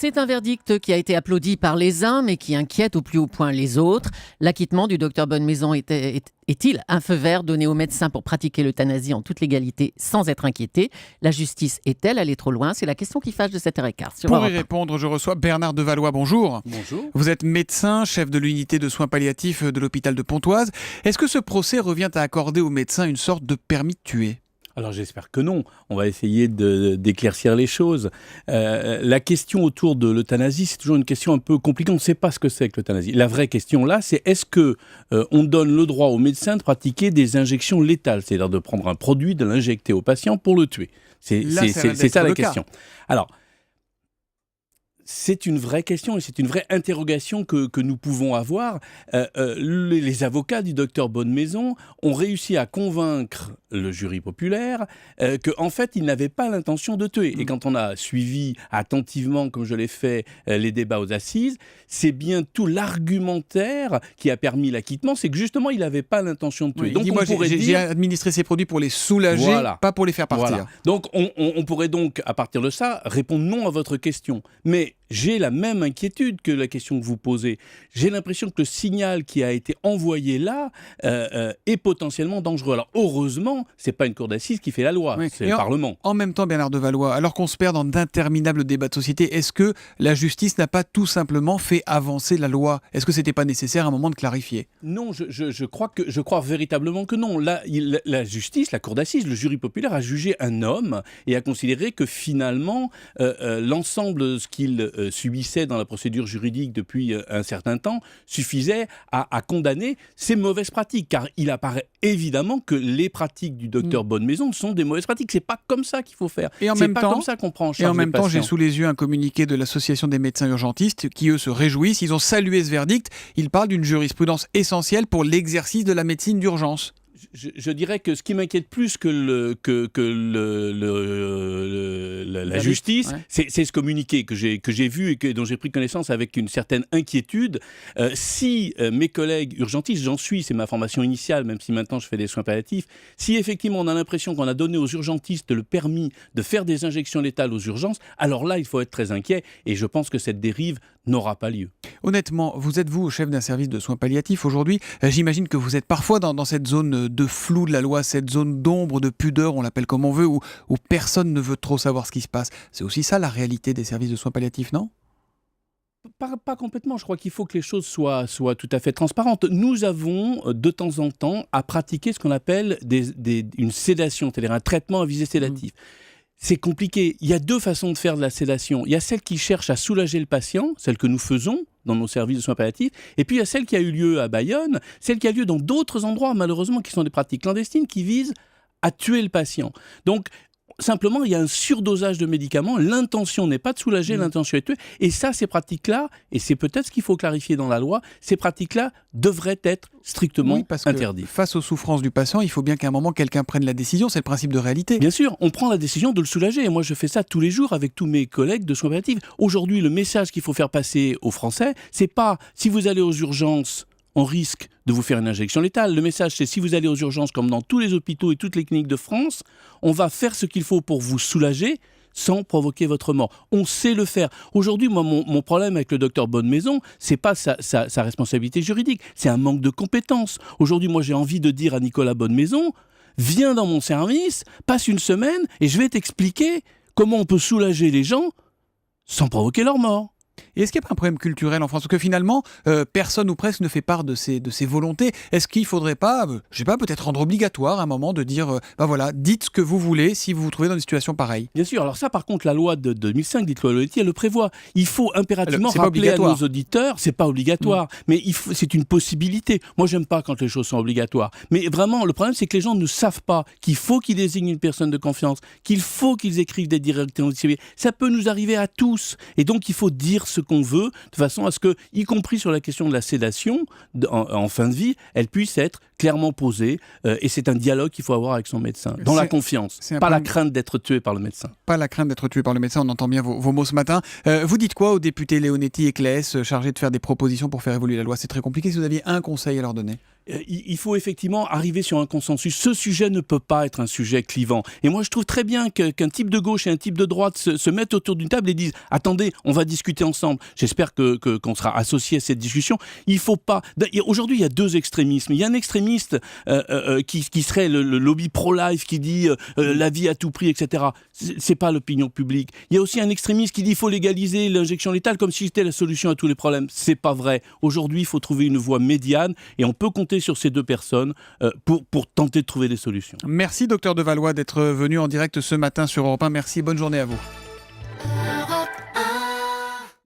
C'est un verdict qui a été applaudi par les uns, mais qui inquiète au plus haut point les autres. L'acquittement du docteur Bonnemaison est-il un feu vert donné aux médecins pour pratiquer l'euthanasie en toute légalité sans être inquiétés? La justice est-elle allée trop loin? C'est la question qui fâche de 7h15. Pour y répondre, je reçois Bernard Devalois. Bonjour. Bonjour. Vous êtes médecin, chef de l'unité de soins palliatifs de l'hôpital de Pontoise. Est-ce que ce procès revient à accorder aux médecins une sorte de permis de tuer ? Alors j'espère que non. On va essayer d'éclaircir les choses. La question autour de l'euthanasie, c'est toujours une question un peu compliquée. On ne sait pas ce que c'est que l'euthanasie. La vraie question là, c'est est-ce que on donne le droit aux médecins de pratiquer des injections létales, c'est-à-dire de prendre un produit, de l'injecter au patient pour le tuer. C'est ça la question. Alors, c'est une vraie question et c'est une vraie interrogation que nous pouvons avoir. Les avocats du docteur Bonnemaison ont réussi à convaincre le jury populaire qu'en fait, il n'avait pas l'intention de tuer. Et quand on a suivi attentivement, comme je l'ai fait, les débats aux assises, c'est bien tout l'argumentaire qui a permis l'acquittement, c'est que justement, il n'avait pas l'intention de tuer. Oui, donc, j'ai administré ces produits pour les soulager, pas pour les faire partir. Voilà. Donc, on pourrait donc, à partir de ça, répondre non à votre question. Mais j'ai la même inquiétude que la question que vous posez. J'ai l'impression que le signal qui a été envoyé là est potentiellement dangereux. Alors heureusement, c'est pas une cour d'assises qui fait la loi, c'est le Parlement. En même temps, Bernard Devalois, alors qu'on se perd dans d'interminables débats de société, est-ce que la justice n'a pas tout simplement fait avancer la loi? Est-ce que c'était pas nécessaire à un moment de clarifier? Non, je crois véritablement que non. Là, la justice, la cour d'assises, le jury populaire a jugé un homme et a considéré que finalement, l'ensemble de ce qu'il subissait dans la procédure juridique depuis un certain temps suffisait à condamner ces mauvaises pratiques, car il apparaît évidemment que les pratiques du docteur Bonnemaison sont des mauvaises pratiques. C'est pas comme ça qu'il faut faire. Et en même temps, comme ça qu'on prend en charge et en même les temps, j'ai patients. sous les yeux un communiqué de l'association des médecins urgentistes qui, eux, se réjouissent. Ils ont salué ce verdict. Ils parlent d'une jurisprudence essentielle pour l'exercice de la médecine d'urgence. Je dirais que ce qui m'inquiète plus que la justice, c'est ce communiqué que j'ai vu et dont j'ai pris connaissance avec une certaine inquiétude. Si mes collègues urgentistes, j'en suis, c'est ma formation initiale, même si maintenant je fais des soins palliatifs, si effectivement on a l'impression qu'on a donné aux urgentistes le permis de faire des injections létales aux urgences, alors là il faut être très inquiet et je pense que cette dérive n'aura pas lieu. Honnêtement, vous êtes au chef d'un service de soins palliatifs aujourd'hui. J'imagine que vous êtes parfois dans cette zone de flou de la loi, cette zone d'ombre, de pudeur, on l'appelle comme on veut, où personne ne veut trop savoir ce qui se passe. C'est aussi ça la réalité des services de soins palliatifs, non ? Pas complètement, je crois qu'il faut que les choses soient tout à fait transparentes. Nous avons de temps en temps à pratiquer ce qu'on appelle une sédation, c'est-à-dire un traitement à visée sédative. C'est compliqué. Il y a deux façons de faire de la sédation. Il y a celle qui cherche à soulager le patient, celle que nous faisons dans nos services de soins palliatifs, et puis il y a celle qui a eu lieu à Bayonne, celle qui a lieu dans d'autres endroits, malheureusement, qui sont des pratiques clandestines, qui visent à tuer le patient. Donc, simplement, il y a un surdosage de médicaments. L'intention n'est pas de soulager, l'intention est de tuer. Et ça, ces pratiques-là, et c'est peut-être ce qu'il faut clarifier dans la loi, ces pratiques-là devraient être strictement interdites. Face aux souffrances du patient, il faut bien qu'à un moment, quelqu'un prenne la décision. C'est le principe de réalité. Bien sûr, on prend la décision de le soulager. Et moi, je fais ça tous les jours avec tous mes collègues de soins palliatifs. Aujourd'hui, le message qu'il faut faire passer aux Français, c'est pas si vous allez aux urgences, on risque de vous faire une injection létale. Le message, c'est si vous allez aux urgences, comme dans tous les hôpitaux et toutes les cliniques de France, on va faire ce qu'il faut pour vous soulager sans provoquer votre mort. On sait le faire. Aujourd'hui, moi, mon problème avec le docteur Bonnemaison, c'est pas sa responsabilité juridique, c'est un manque de compétences. Aujourd'hui, moi, j'ai envie de dire à Nicolas Bonnemaison, viens dans mon service, passe une semaine et je vais t'expliquer comment on peut soulager les gens sans provoquer leur mort. Et est-ce qu'il n'y a pas un problème culturel en France? Parce que finalement, personne ou presque ne fait part de ses volontés. Est-ce qu'il ne faudrait pas, je sais pas, peut-être rendre obligatoire à un moment de dire, voilà, dites ce que vous voulez si vous vous trouvez dans une situation pareille? Bien sûr. Alors ça, par contre, la loi de 2005, dite loi Loyetti, elle le prévoit. Il faut impérativement rappeler à nos auditeurs, c'est pas obligatoire, mais c'est une possibilité. Moi, j'aime pas quand les choses sont obligatoires. Mais vraiment, le problème, c'est que les gens ne savent pas qu'il faut qu'ils désignent une personne de confiance, qu'il faut qu'ils écrivent des directives civils. Ça peut nous arriver à tous. Et donc, il faut dire ce qu'on veut, de façon à ce que, y compris sur la question de la sédation, en fin de vie, elle puisse être clairement posées, et c'est un dialogue qu'il faut avoir avec son médecin, dans la confiance, c'est un pas la problème. crainte d'être tué par le médecin. Pas la crainte d'être tué par le médecin, on entend bien vos mots ce matin. Vous dites quoi aux députés Leonetti et Claes, chargés de faire des propositions pour faire évoluer la loi? C'est très compliqué, si vous aviez un conseil à leur donner. Il faut effectivement arriver sur un consensus. Ce sujet ne peut pas être un sujet clivant. Et moi, je trouve très bien qu'un type de gauche et un type de droite se mettent autour d'une table et disent « Attendez, on va discuter ensemble. » J'espère qu'on sera associés à cette discussion. Il faut pas... Aujourd'hui, il y a deux extrémismes. Il y a un extrémiste qui serait le lobby pro-life, qui dit la vie à tout prix, etc. C'est pas l'opinion publique. Il y a aussi un extrémiste qui dit qu'il faut légaliser l'injection létale comme si c'était la solution à tous les problèmes. C'est pas vrai. Aujourd'hui, il faut trouver une voie médiane et on peut compter sur ces deux personnes pour tenter de trouver des solutions. Merci docteur Devallois d'être venu en direct ce matin sur Europe 1. Merci, bonne journée à vous.